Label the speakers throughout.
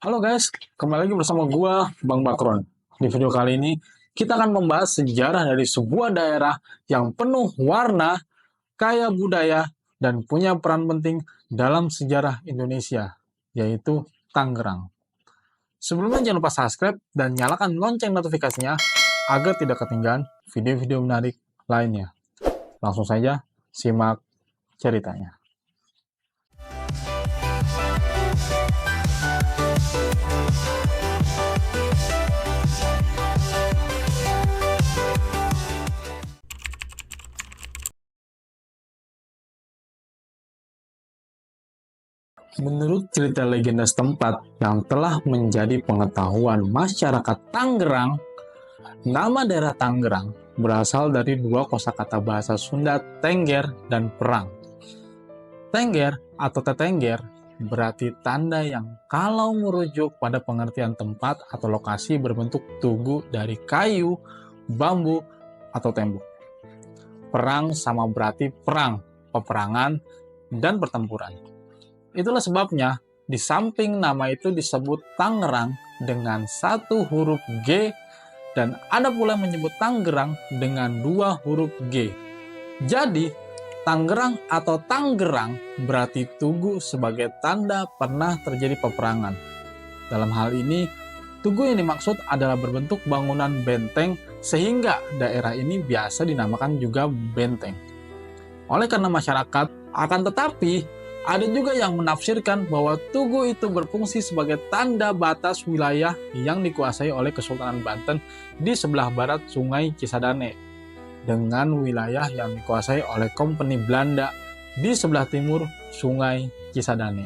Speaker 1: Halo guys, kembali lagi bersama gua Bang Bakron. Di video kali ini kita akan membahas sejarah dari sebuah daerah yang penuh warna, kaya budaya, dan punya peran penting dalam sejarah Indonesia, yaitu Tangerang. Sebelumnya jangan lupa subscribe dan nyalakan lonceng notifikasinya agar tidak ketinggalan video-video menarik lainnya. Langsung saja simak ceritanya. Menurut cerita legenda setempat yang telah menjadi pengetahuan masyarakat Tangerang, nama daerah Tangerang berasal dari dua kosakata bahasa Sunda Tengger dan perang. Tengger atau tetengger berarti tanda yang kalau merujuk pada pengertian tempat atau lokasi berbentuk tugu dari kayu, bambu, atau tembok. Perang sama berarti perang, peperangan, dan pertempuran. Itulah sebabnya di samping nama itu disebut Tangerang dengan satu huruf G dan ada pula menyebut Tangerang dengan dua huruf G. Jadi, Tangerang atau Tanggerang berarti tugu sebagai tanda pernah terjadi peperangan. Dalam hal ini, tugu yang dimaksud adalah berbentuk bangunan benteng sehingga daerah ini biasa dinamakan juga benteng. Oleh karena masyarakat, akan tetapi ada juga yang menafsirkan bahwa tugu itu berfungsi sebagai tanda batas wilayah yang dikuasai oleh Kesultanan Banten di sebelah barat Sungai Cisadane, dengan wilayah yang dikuasai oleh Kompeni Belanda di sebelah timur Sungai Cisadane.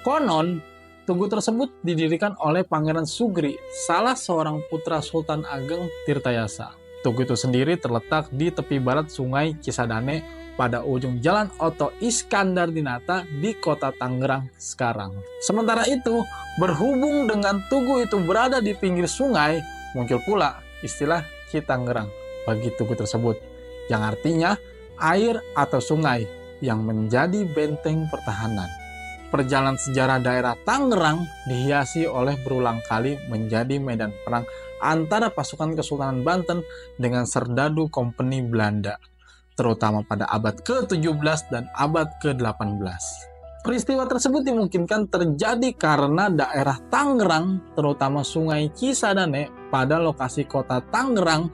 Speaker 1: Konon, tugu tersebut didirikan oleh Pangeran Sugri, salah seorang putra Sultan Ageng Tirtayasa. Tugu itu sendiri terletak di tepi barat Sungai Cisadane pada ujung Jalan Oto Iskandar Dinata di kota Tangerang sekarang. Sementara itu, berhubung dengan tugu itu berada di pinggir sungai, muncul pula istilah Citanggerang bagi tugu tersebut, yang artinya air atau sungai yang menjadi benteng pertahanan. Perjalanan sejarah daerah Tangerang dihiasi oleh berulang kali menjadi medan perang antara pasukan Kesultanan Banten dengan serdadu Kompeni Belanda, terutama pada abad ke-17 dan abad ke-18. Peristiwa tersebut dimungkinkan terjadi karena daerah Tangerang, terutama Sungai Cisadane pada lokasi kota Tangerang,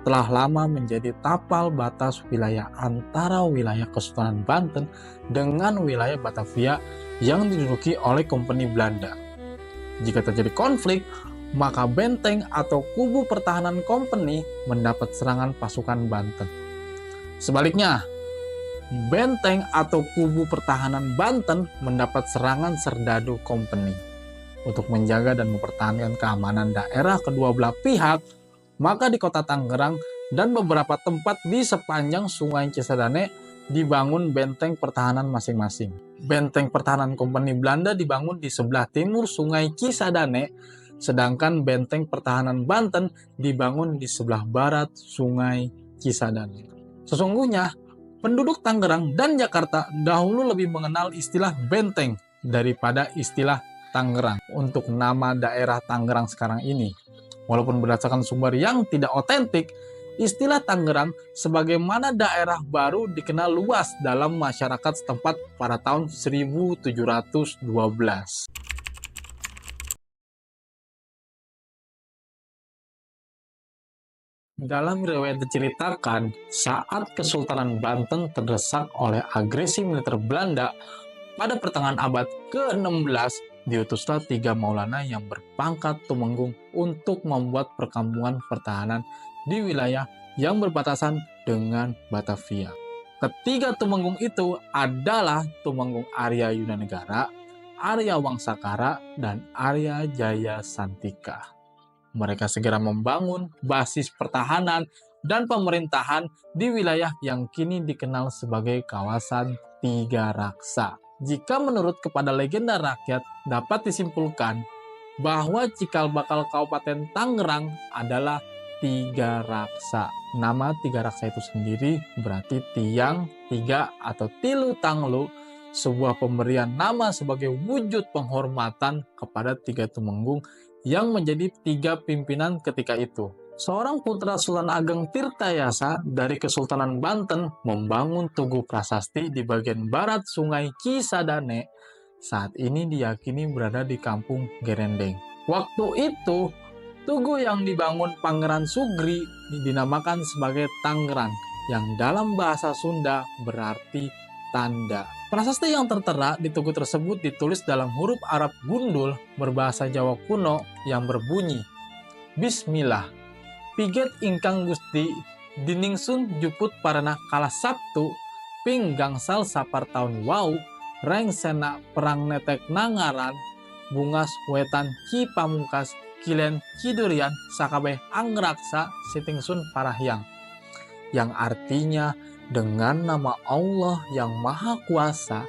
Speaker 1: telah lama menjadi tapal batas wilayah antara wilayah Kesultanan Banten dengan wilayah Batavia yang diduduki oleh Kompeni Belanda. Jika terjadi konflik, maka benteng atau kubu pertahanan Kompeni mendapat serangan pasukan Banten. Sebaliknya, benteng atau kubu pertahanan Banten mendapat serangan serdadu Kompeni. Untuk menjaga dan mempertahankan keamanan daerah kedua belah pihak, maka di kota Tangerang dan beberapa tempat di sepanjang Sungai Cisadane dibangun benteng pertahanan masing-masing. Benteng pertahanan Kompeni Belanda dibangun di sebelah timur Sungai Cisadane, sedangkan benteng pertahanan Banten dibangun di sebelah barat Sungai Cisadane. Sesungguhnya, penduduk Tangerang dan Jakarta dahulu lebih mengenal istilah benteng daripada istilah Tangerang untuk nama daerah Tangerang sekarang ini. Walaupun berdasarkan sumber yang tidak otentik, istilah Tangerang sebagaimana daerah baru dikenal luas dalam masyarakat setempat pada tahun 1712. Dalam riwayat diceritakan, saat Kesultanan Banten terdesak oleh agresi militer Belanda, pada pertengahan abad ke-16, diutuslah 3 Maulana yang berpangkat tumenggung untuk membuat perkampungan pertahanan di wilayah yang berbatasan dengan Batavia. Ketiga tumenggung itu adalah Tumenggung Arya Yunanegara, Arya Wangsakara, dan Arya Jaya Santika. Mereka segera membangun basis pertahanan dan pemerintahan di wilayah yang kini dikenal sebagai kawasan Tiga Raksa. Jika menurut kepada legenda rakyat, dapat disimpulkan bahwa cikal bakal Kabupaten Tangerang adalah Tiga Raksa. Nama Tiga Raksa itu sendiri berarti tiang, tiga, atau tilu tanglu, sebuah pemberian nama sebagai wujud penghormatan kepada 3 tumenggung yang menjadi 3 pimpinan ketika itu. Seorang putra Sultan Ageng Tirtayasa dari Kesultanan Banten membangun Tugu Prasasti di bagian barat Sungai Cisadane. Saat ini diyakini berada di Kampung Gerendeng. Waktu itu, tugu yang dibangun Pangeran Sugri dinamakan sebagai Tangerang, yang dalam bahasa Sunda berarti tanda. Prasasti yang tertera di tugu tersebut ditulis dalam huruf Arab gundul berbahasa Jawa kuno yang berbunyi, Bismillah, piget ingkang Gusti diningsun juput parana kala Sabtu ping gangsal sapar taun wau reng sena perang netek nangaran bungas wetan Ki Pamungkas kilen Cidurian sakabeh angraksa sitingsun parahyang, yang artinya dengan nama Allah yang Maha Kuasa,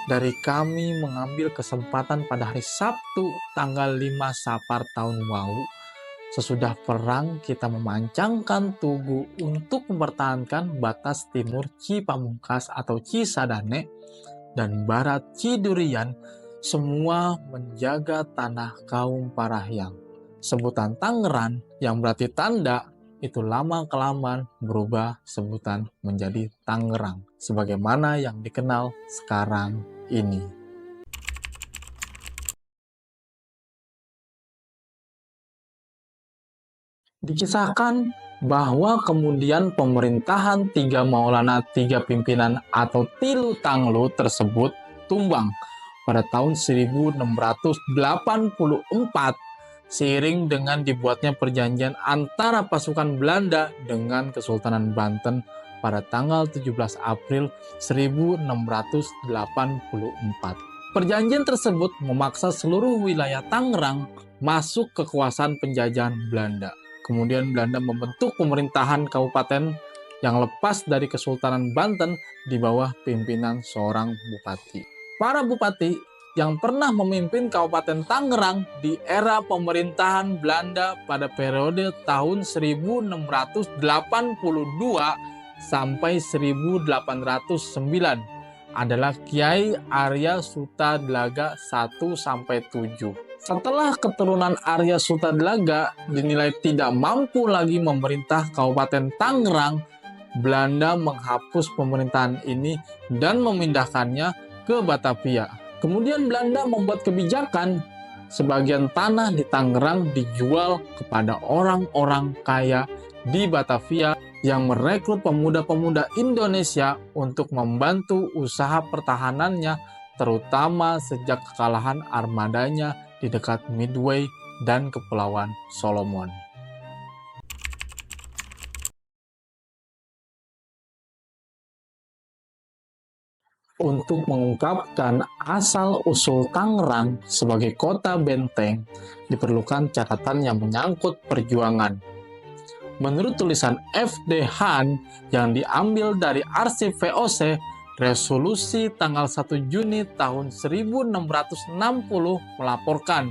Speaker 1: dari kami mengambil kesempatan pada hari Sabtu tanggal 5 Sapar tahun wau. Sesudah perang kita memancangkan tugu untuk mempertahankan batas timur Cipamungkas atau Cisadane dan barat Cidurian, semua menjaga tanah kaum Parahyang. Sebutan Tangerang yang berarti tanda itu lama-kelamaan berubah sebutan menjadi Tangerang, sebagaimana yang dikenal sekarang ini. Dikisahkan bahwa kemudian pemerintahan 3 Maulana 3 pimpinan atau Tilu Tanglu tersebut tumbang pada tahun 1684 seiring dengan dibuatnya perjanjian antara pasukan Belanda dengan Kesultanan Banten pada tanggal 17 April 1684. Perjanjian tersebut memaksa seluruh wilayah Tangerang masuk kekuasaan penjajahan Belanda. Kemudian Belanda membentuk pemerintahan kabupaten yang lepas dari Kesultanan Banten di bawah pimpinan seorang bupati. Para bupati yang pernah memimpin Kabupaten Tangerang di era pemerintahan Belanda pada periode tahun 1682 sampai 1809 adalah Kiai Arya Sutadlaga 1-7. Setelah keturunan Arya Sutadlaga dinilai tidak mampu lagi memerintah Kabupaten Tangerang, Belanda menghapus pemerintahan ini dan memindahkannya ke Batavia. Kemudian Belanda membuat kebijakan sebagian tanah di Tangerang dijual kepada orang-orang kaya di Batavia yang merekrut pemuda-pemuda Indonesia untuk membantu usaha pertahanannya, terutama sejak kekalahan armadanya di dekat Midway dan Kepulauan Solomon. Untuk mengungkapkan asal-usul Tangerang sebagai kota benteng, diperlukan catatan yang menyangkut perjuangan. Menurut tulisan F.D. Han yang diambil dari arsip VOC, resolusi tanggal 1 Juni tahun 1660 melaporkan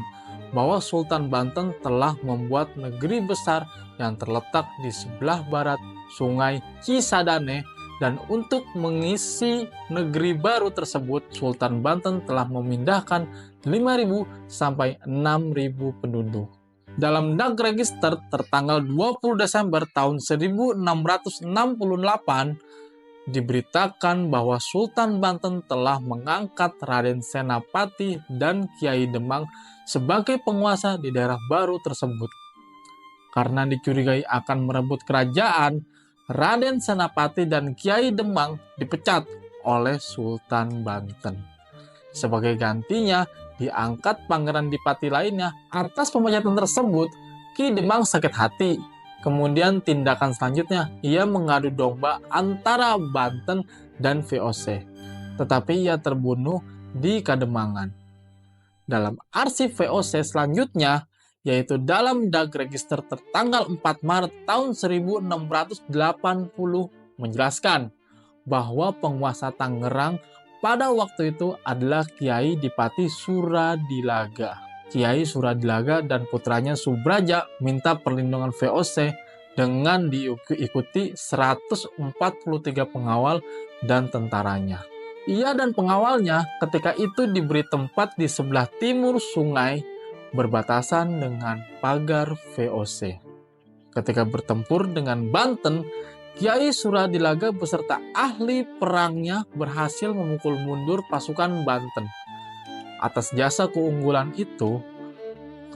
Speaker 1: bahwa Sultan Banten telah membuat negeri besar yang terletak di sebelah barat Sungai Cisadane, dan untuk mengisi negeri baru tersebut, Sultan Banten telah memindahkan 5.000 sampai 6.000 penduduk. Dalam Dag Register tertanggal 20 Desember tahun 1668, diberitakan bahwa Sultan Banten telah mengangkat Raden Senapati dan Kiai Demang sebagai penguasa di daerah baru tersebut. Karena dicurigai akan merebut kerajaan, Raden Senapati dan Kiai Demang dipecat oleh Sultan Banten. Sebagai gantinya, diangkat pangeran Dipati lainnya. Atas pemecatan tersebut, Ki Demang sakit hati. Kemudian tindakan selanjutnya, ia mengadu domba antara Banten dan VOC. Tetapi ia terbunuh di Kademangan. Dalam arsip VOC selanjutnya, yaitu dalam Dag Register tertanggal 4 Maret tahun 1680 menjelaskan bahwa penguasa Tangerang pada waktu itu adalah Kiai Dipati Suradilaga. Kiai Suradilaga dan putranya Subraja minta perlindungan VOC dengan diikuti 143 pengawal dan tentaranya. Ia dan pengawalnya ketika itu diberi tempat di sebelah timur sungai berbatasan dengan pagar VOC. Ketika bertempur dengan Banten, Kiai Suradilaga beserta ahli perangnya berhasil memukul mundur pasukan Banten. Atas jasa keunggulan itu,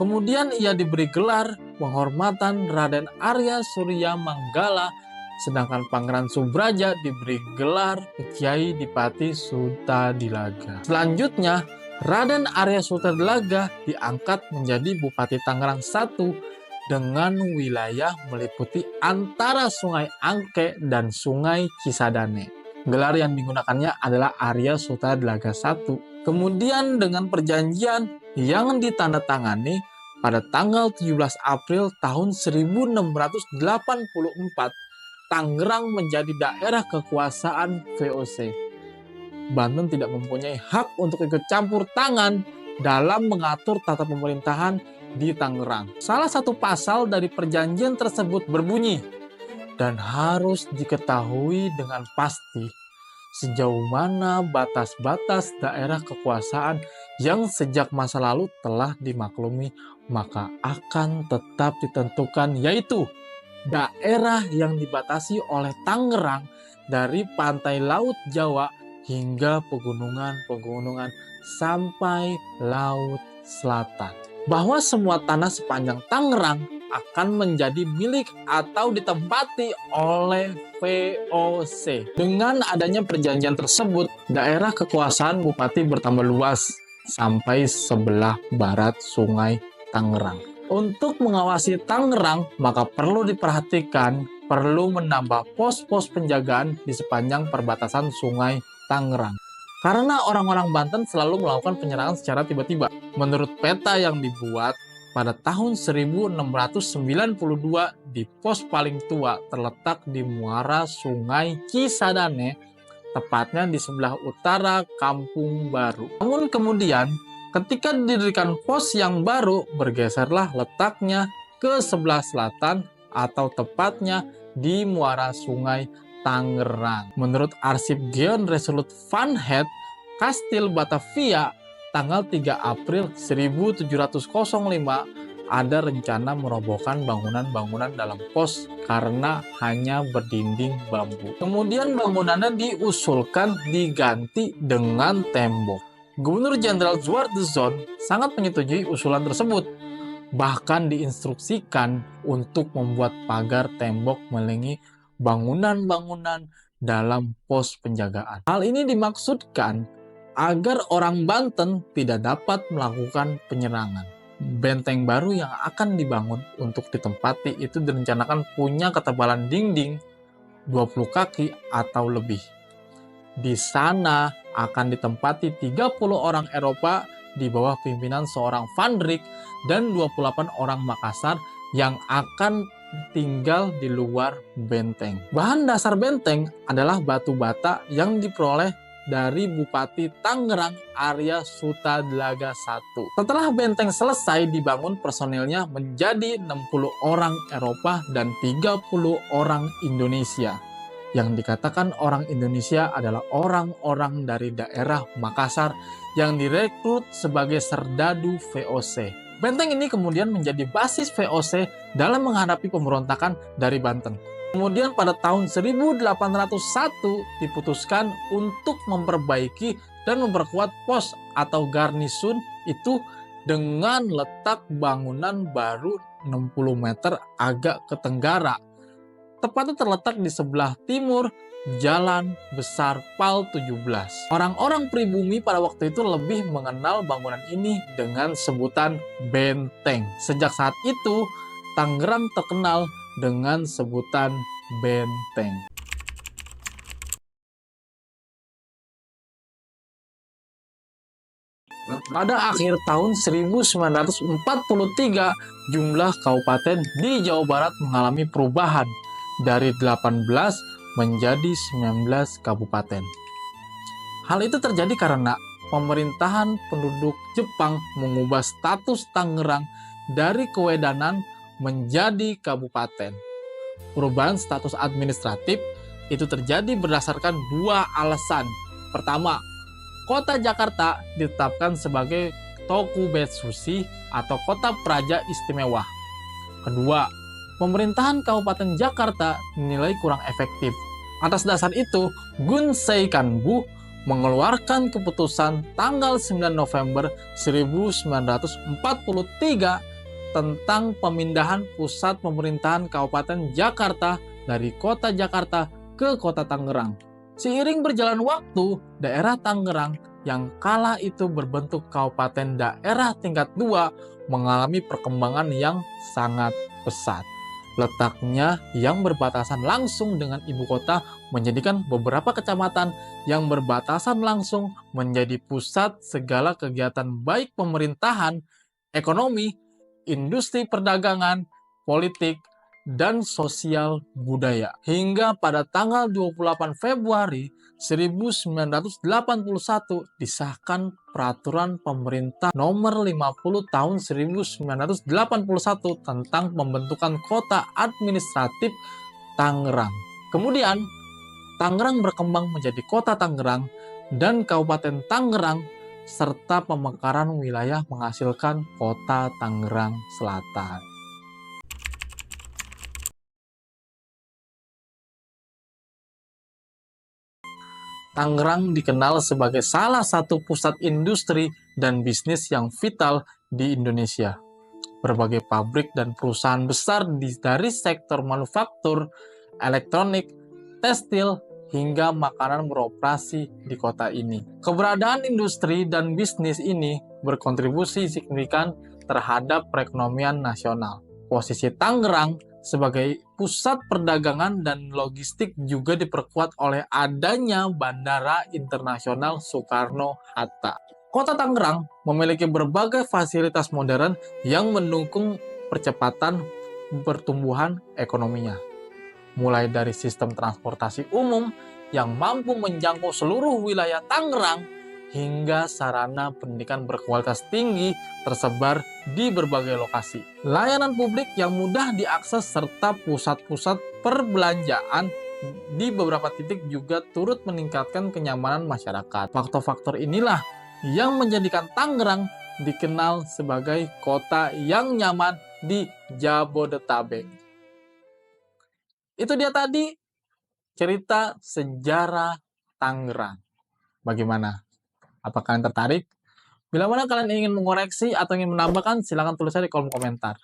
Speaker 1: kemudian ia diberi gelar penghormatan Raden Arya Surya Manggala, sedangkan Pangeran Subraja diberi gelar Kiai Dipati Sutadilaga. Selanjutnya, Raden Arya Sutadilaga diangkat menjadi Bupati Tangerang I dengan wilayah meliputi antara Sungai Angke dan Sungai Cisadane. Gelar yang digunakannya adalah Arya Sutadilaga I. Kemudian dengan perjanjian yang ditandatangani pada tanggal 17 April tahun 1684, Tangerang menjadi daerah kekuasaan VOC. Banten tidak mempunyai hak untuk ikut campur tangan dalam mengatur tata pemerintahan di Tangerang. Salah satu pasal dari perjanjian tersebut berbunyi, dan harus diketahui dengan pasti sejauh mana batas-batas daerah kekuasaan yang sejak masa lalu telah dimaklumi, maka akan tetap ditentukan, yaitu daerah yang dibatasi oleh Tangerang dari pantai Laut Jawa hingga pegunungan-pegunungan sampai Laut Selatan. Bahwa semua tanah sepanjang Tangerang akan menjadi milik atau ditempati oleh VOC. Dengan adanya perjanjian tersebut, daerah kekuasaan bupati bertambah luas sampai sebelah barat Sungai Tangerang. Untuk mengawasi Tangerang, maka perlu diperhatikan, perlu menambah pos-pos penjagaan di sepanjang perbatasan Sungai Tangerang. Karena orang-orang Banten selalu melakukan penyerangan secara tiba-tiba. Menurut peta yang dibuat pada tahun 1692 di pos paling tua terletak di muara Sungai Cisadane, tepatnya di sebelah utara Kampung Baru. Namun kemudian ketika didirikan pos yang baru, bergeserlah letaknya ke sebelah selatan atau tepatnya di muara Sungai Tangerang. Menurut arsip Geon Resolute Van Het, Kastil Batavia tanggal 3 April 1705 ada rencana merobohkan bangunan-bangunan dalam pos karena hanya berdinding bambu. Kemudian bangunannya diusulkan diganti dengan tembok. Gubernur Jenderal Zwartezon sangat menyetujui usulan tersebut, bahkan diinstruksikan untuk membuat pagar tembok mengelilingi bangunan-bangunan dalam pos penjagaan. Hal ini dimaksudkan agar orang Banten tidak dapat melakukan penyerangan. Benteng baru yang akan dibangun untuk ditempati itu direncanakan punya ketebalan dinding 20 kaki atau lebih. Di sana akan ditempati 30 orang Eropa di bawah pimpinan seorang Van Dijk dan 28 orang Makassar yang akan tinggal di luar benteng. Bahan dasar benteng adalah batu bata yang diperoleh dari Bupati Tangerang Arya Sutadilaga I. Setelah benteng selesai dibangun, personilnya menjadi 60 orang Eropa dan 30 orang Indonesia. Yang dikatakan orang Indonesia adalah orang-orang dari daerah Makassar yang direkrut sebagai serdadu VOC. Benteng ini kemudian menjadi basis VOC dalam menghadapi pemberontakan dari Banten. Kemudian pada tahun 1801 diputuskan untuk memperbaiki dan memperkuat pos atau garnisun itu dengan letak bangunan baru 60 meter agak ke tenggara. Tepatnya terletak di sebelah timur Jalan Besar Pal 17. Orang-orang pribumi pada waktu itu lebih mengenal bangunan ini dengan sebutan benteng. Sejak saat itu, Tangerang terkenal dengan sebutan benteng. Pada akhir tahun 1943, jumlah kabupaten di Jawa Barat mengalami perubahan dari 18 menjadi 19 kabupaten. Hal itu terjadi karena pemerintahan penduduk Jepang mengubah status Tangerang dari kewedanan menjadi kabupaten. Perubahan status administratif itu terjadi berdasarkan dua alasan. Pertama, Kota Jakarta ditetapkan sebagai Tokubetsushi atau Kota Praja Istimewa. Kedua, pemerintahan Kabupaten Jakarta dinilai kurang efektif. Atas dasar itu, Gun Seikanbu mengeluarkan keputusan tanggal 9 November 1943 tentang pemindahan pusat pemerintahan Kabupaten Jakarta dari Kota Jakarta ke Kota Tangerang. Seiring berjalan waktu, daerah Tangerang yang kala itu berbentuk kabupaten daerah tingkat 2 mengalami perkembangan yang sangat pesat. Letaknya yang berbatasan langsung dengan ibu kota menjadikan beberapa kecamatan yang berbatasan langsung menjadi pusat segala kegiatan baik pemerintahan, ekonomi, industri perdagangan, politik, dan sosial budaya. Hingga pada tanggal 28 Februari 1981 disahkan Peraturan Pemerintah Nomor 50 Tahun 1981 tentang pembentukan Kota Administratif Tangerang. Kemudian, Tangerang berkembang menjadi Kota Tangerang dan Kabupaten Tangerang serta pemekaran wilayah menghasilkan Kota Tangerang Selatan. Tangerang dikenal sebagai salah satu pusat industri dan bisnis yang vital di Indonesia. Berbagai pabrik dan perusahaan besar dari sektor manufaktur, elektronik, tekstil, hingga makanan beroperasi di kota ini. Keberadaan industri dan bisnis ini berkontribusi signifikan terhadap perekonomian nasional. Posisi Tangerang sebagai pusat perdagangan dan logistik juga diperkuat oleh adanya Bandara Internasional Soekarno-Hatta. Kota Tangerang memiliki berbagai fasilitas modern yang mendukung percepatan pertumbuhan ekonominya. Mulai dari sistem transportasi umum yang mampu menjangkau seluruh wilayah Tangerang, hingga sarana pendidikan berkualitas tinggi tersebar di berbagai lokasi. Layanan publik yang mudah diakses serta pusat-pusat perbelanjaan di beberapa titik juga turut meningkatkan kenyamanan masyarakat. Faktor-faktor inilah yang menjadikan Tangerang dikenal sebagai kota yang nyaman di Jabodetabek. Itu dia tadi cerita sejarah Tangerang. Bagaimana? Apakah kalian tertarik? Bila mana kalian ingin mengoreksi atau ingin menambahkan, silahkan tulis saja di kolom komentar.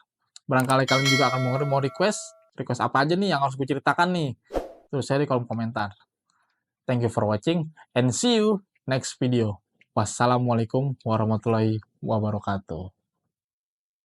Speaker 1: Barangkali kalian juga akan mau request apa aja nih yang harus gue ceritakan nih. Tulis saja di kolom komentar. Thank you for watching and see you next video. Wassalamualaikum warahmatullahi wabarakatuh.